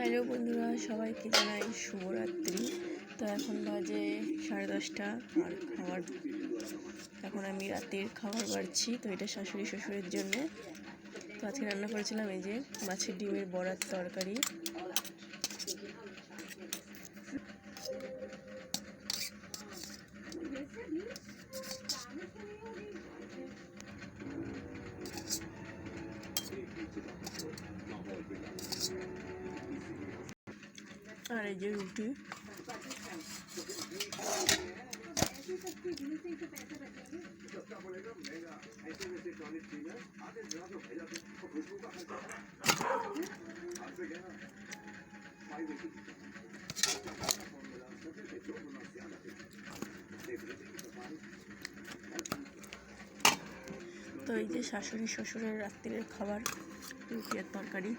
Hello বন্ধুরা, সবাইকে জানাই শুভরাত্রি। তো এখন বাজে 10:30 আর এখন আমি রাতের খাবার বাড়ছি। তো এটা শাশুড়ি শ্বশুরের জন্য। তো আজকে রান্না করেছিলাম এই যে মাছের ডিমের বড়ার তরকারি। আর এই যে রুটি। তো এই যে শাশুড়ি শ্বশুরের রাত্রির খাবার, রুটি আর তরকারি।